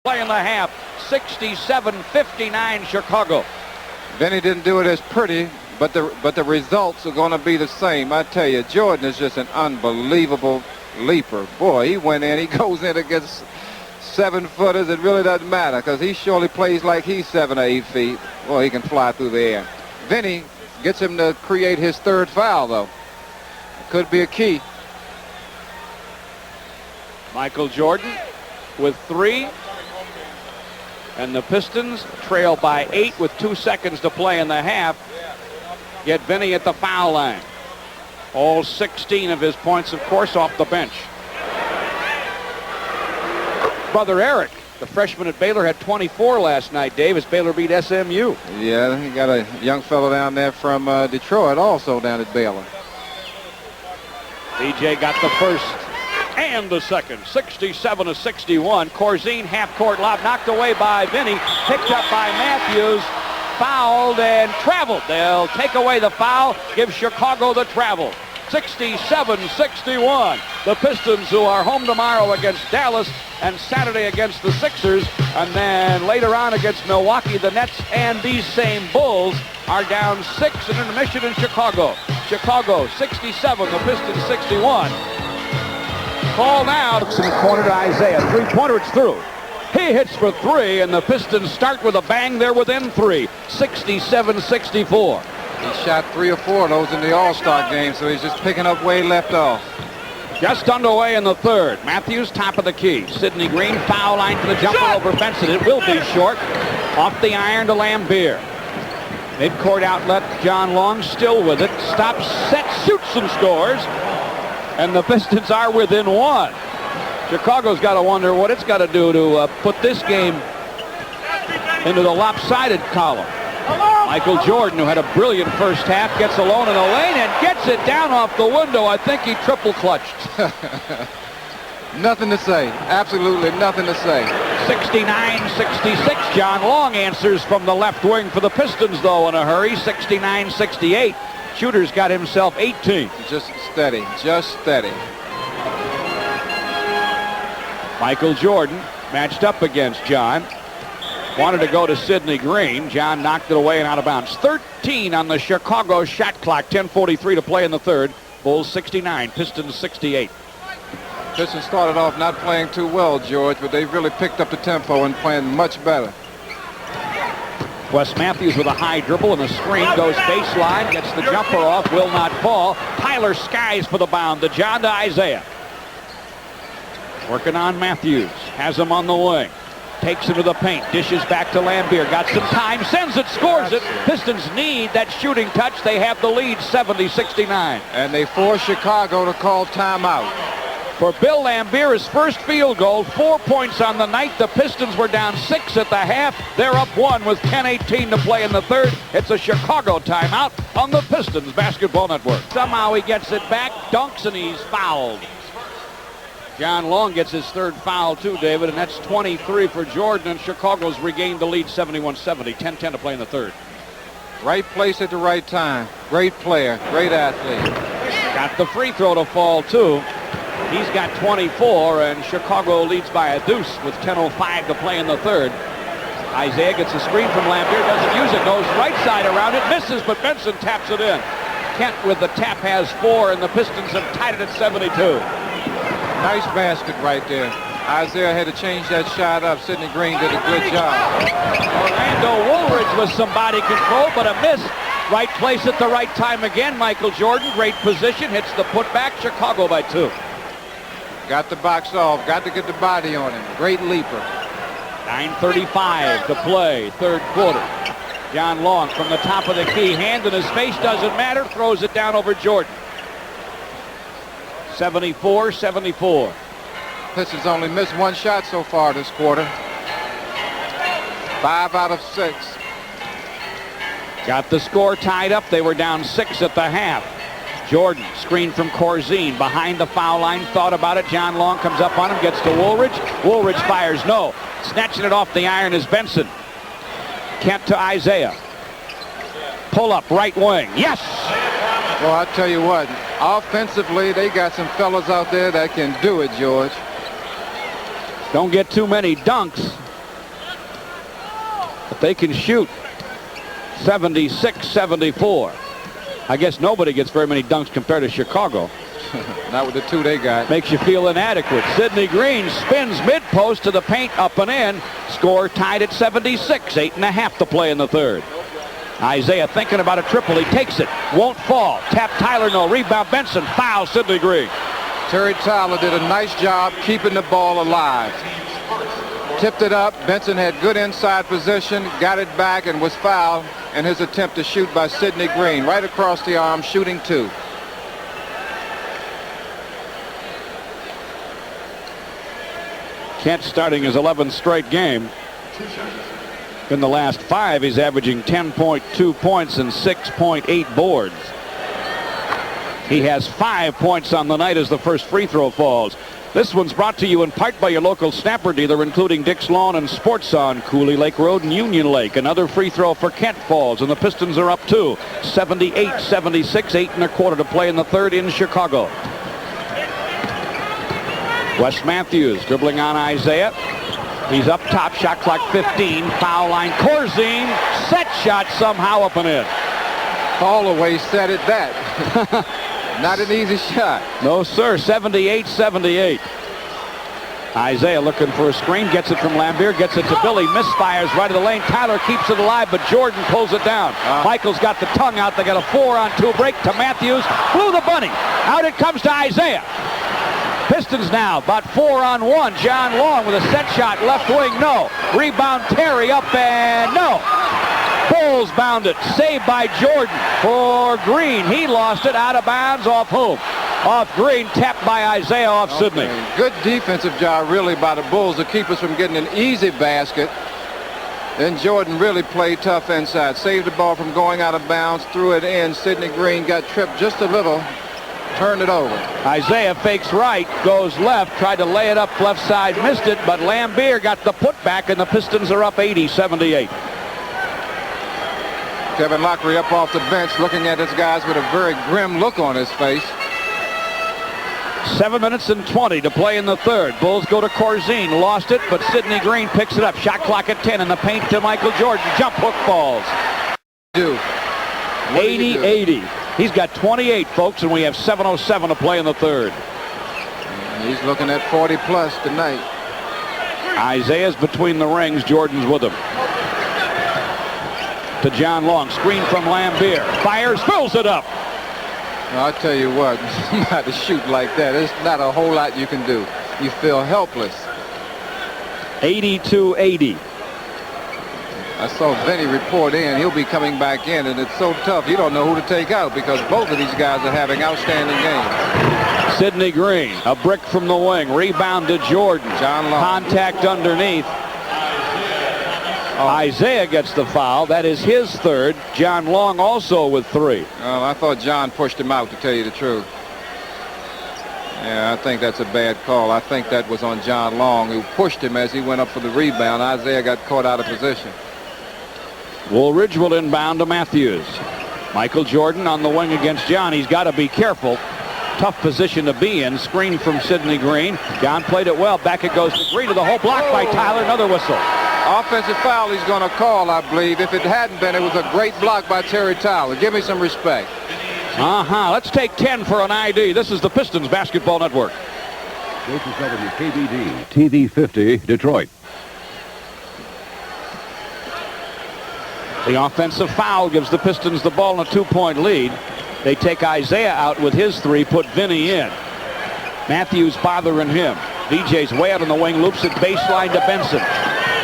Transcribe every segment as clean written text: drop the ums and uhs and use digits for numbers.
play in the half. 67-59 Chicago. Vinny didn't do it as pretty, but the results are going to be the same. I tell you, Jordan is just an unbelievable leaper. Boy, he went in. He goes in against 7-footers. It really doesn't matter because he surely plays like he's 7 or 8 feet. Well, he can fly through the air. Vinny gets him to create his third foul, though. It could be a key. Michael Jordan with 3. And the Pistons trail by 8 with 2 seconds to play in the half. Get Vinny at the foul line. All 16 of his points, of course, off the bench. Brother Eric, the freshman at Baylor, had 24 last night, Dave, as Baylor beat SMU. Yeah, he got a young fellow down there from Detroit also down at Baylor. DJ got the first and the second. 67-61. Corzine half-court lob knocked away by Vinny. Picked up by Matthews. Fouled and traveled. They'll take away the foul. Give Chicago the travel. 67-61. The Pistons, who are home tomorrow against Dallas and Saturday against the Sixers, and then later on against Milwaukee, the Nets, and these same Bulls are down 6 in intermission in Chicago. Chicago 67, the Pistons 61. Ball now. In the corner to Isaiah. Three-pointer, it's through. He hits for 3, and the Pistons start with a bang. They're within 3. 67-64. He shot 3 or 4 of those in the All-Star game, so he's just picking up where he left off. Just underway in the third. Matthews, top of the key. Sidney Green, foul line for the jumper over Benson. It will be short. Off the iron to Lambier. Mid-court outlet, John Long still with it. Stops, sets, shoots, and scores. And the Pistons are within 1. Chicago's got to wonder what it's got to do to put this game into the lopsided column. Michael Jordan, who had a brilliant first half, gets alone in the lane and gets it down off the window. I think he triple clutched. Nothing to say. Absolutely nothing to say. 69-66. John Long answers from the left wing for the Pistons, though, in a hurry. 69-68. Shooter's got himself 18. Just steady. Just steady. Michael Jordan matched up against John. Wanted to go to Sidney Green. John knocked it away and out of bounds. 13 on the Chicago shot clock. 10:43 to play in the third. Bulls 69, Pistons 68. Pistons started off not playing too well, George, but they really picked up the tempo and playing much better. Wes Matthews with a high dribble and a screen. Goes baseline. Gets the jumper off. Will not fall. Tyler skies for the bound. To John to Isaiah. Working on Matthews. Has him on the wing. Takes him to the paint. Dishes back to Lambier. Got some time. Sends it. Scores it. Pistons need that shooting touch. They have the lead 70-69. And they force Chicago to call timeout. For Bill Lambier, his first field goal. 4 points on the night. The Pistons were down 6 at the half. They're up 1 with 10:18 to play in the third. It's a Chicago timeout on the Pistons Basketball Network. Somehow he gets it back. Dunks and he's fouled. John Long gets his third foul too, David, and that's 23 for Jordan, and Chicago's regained the lead 71-70. 10-10 to play in the third. Right place at the right time. Great player, great athlete. Got the free throw to fall too. He's got 24, and Chicago leads by a deuce with 10:05 to play in the third. Isaiah gets a screen from Lambier, doesn't use it, goes right side around it, misses, but Benson taps it in. Kent with the tap has 4, and the Pistons have tied it at 72. Nice basket right there. Isaiah had to change that shot up. Sidney Green did a good job. Orlando Woolridge with some body control, but a miss. Right place at the right time again. Michael Jordan, great position, hits the putback. Chicago by 2. Got the box off. Got to get the body on him. Great leaper. 9:35 to play, third quarter. John Long from the top of the key. Hand in his face, doesn't matter. Throws it down over Jordan. 74-74. Pistons only missed 1 shot so far this quarter. 5 out of 6. Got the score tied up. They were down 6 at the half. Jordan, screen from Corzine, behind the foul line, thought about it. John Long comes up on him, gets to Woolridge. Woolridge fires, no. Snatching it off the iron is Benson. Kent to Isaiah. Pull up, right wing. Yes! Well, I'll tell you what, offensively, they got some fellas out there that can do it, George. Don't get too many dunks, but they can shoot 76-74. I guess nobody gets very many dunks compared to Chicago. Not with the two they got. Makes you feel inadequate. Sidney Green spins mid-post to the paint, up and in. Score tied at 76. 8.5 to play in the third. Isaiah thinking about a triple. He takes it. Won't fall. Tap Tyler, no. Rebound Benson. Foul Sidney Green. Terry Tyler did a nice job keeping the ball alive. Tipped it up. Benson had good inside position, got it back, and was fouled in his attempt to shoot by Sidney Green. Right across the arm, shooting 2. Kent starting his 11th straight game. In the last 5, he's averaging 10.2 points and 6.8 boards. He has 5 points on the night as the first free throw falls. This one's brought to you in part by your local snapper dealer, including Dick's Lawn and Sports on Cooley Lake Road and Union Lake. Another free throw for Kent falls, and the Pistons are up 2. 78-76, 8.25 to play in the third in Chicago. Wes Matthews dribbling on Isaiah. He's up top, shot clock 15, foul line. Corzine, set shot somehow up and in. Holloway said it that. Not an easy shot. No, sir. 78-78. Isaiah looking for a screen, gets it from Lambier, gets it to Billy, misfires right of the lane. Tyler keeps it alive, but Jordan pulls it down. Michael's got the tongue out. They got a 4-on-2 break to Matthews. Blew the bunny. Out it comes to Isaiah. Pistons now about 4-on-1. John Long with a set shot, left wing, no. Rebound Terry up and no. Bulls bound it. Saved by Jordan for Green. He lost it out of bounds off whom? Off Green, tapped by Isaiah off Sidney. Good defensive job really by the Bulls to keep us from getting an easy basket. Then Jordan really played tough inside. Saved the ball from going out of bounds, threw it in. Sidney Green got tripped just a little. Turned it over. Isaiah fakes right, goes left, tried to lay it up left side, missed it, but Lambier got the putback, and the Pistons are up 80-78. Kevin Lockery up off the bench looking at his guys with a very grim look on his face. 7 minutes and 20 to play in the third. Bulls go to Corzine. Lost it, but Sidney Green picks it up. Shot clock at 10 in the paint to Michael Jordan. Jump hook falls. 80-80. He's got 28, folks, and we have 7:07 to play in the third. He's looking at 40 plus tonight. Isaiah's between the rings. Jordan's with him. To John Long. Screen from Lambier. Fires, fills it up. I'll tell you what, not to shoot like that. There's not a whole lot you can do. You feel helpless. 82-80. I saw Vinny report in. He'll be coming back in, and it's so tough. You don't know who to take out because both of these guys are having outstanding games. Sidney Green, a brick from the wing. Rebound to Jordan. John Long. Contact underneath. Isaiah gets the foul. That is his third. John Long also with 3. Oh, I thought John pushed him out, to tell you the truth. Yeah, I think that's a bad call. I think that was on John Long, who pushed him as he went up for the rebound. Isaiah got caught out of position. Woolridge will inbound to Matthews. Michael Jordan on the wing against John. He's got to be careful. Tough position to be in. Screen from Sidney Green. John played it well. Back it goes to Green to the hole. Blocked by Tyler. Another whistle. Offensive foul he's going to call, I believe. If it hadn't been, it was a great block by Terry Tyler. Give me some respect. Let's take 10 for an ID. This is the Pistons Basketball Network. WKBD TV 50, Detroit. The offensive foul gives the Pistons the ball in a 2-point lead. They take Isaiah out with his 3, put Vinny in. Matthews bothering him. VJ's way out on the wing, loops it baseline to Benson.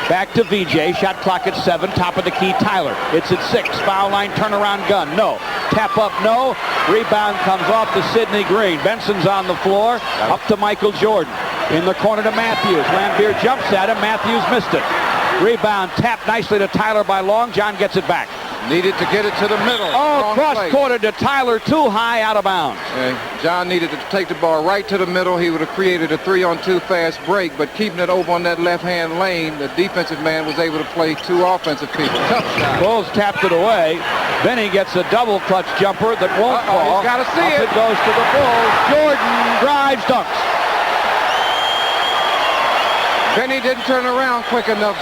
Back to VJ, shot clock at 7, top of the key, Tyler. It's at 6, foul line, turnaround gun, no. Tap up, no. Rebound comes off to Sidney Green. Benson's on the floor, up to Michael Jordan. In the corner to Matthews. Lambier jumps at him, Matthews missed it. Rebound tapped nicely to Tyler by Long. John gets it back. Needed to get it to the middle. Oh, cross-courted to Tyler, too high, out of bounds. John needed to take the ball right to the middle. He would have created a 3-on-2 fast break, but keeping it over on that left-hand lane, the defensive man was able to play 2 offensive people. Tough shot. Bulls tapped it away. Then he gets a double clutch jumper that won't fall. He's got to see it. It goes to the Bulls. Jordan drives, dunks. Benny didn't turn around quick enough.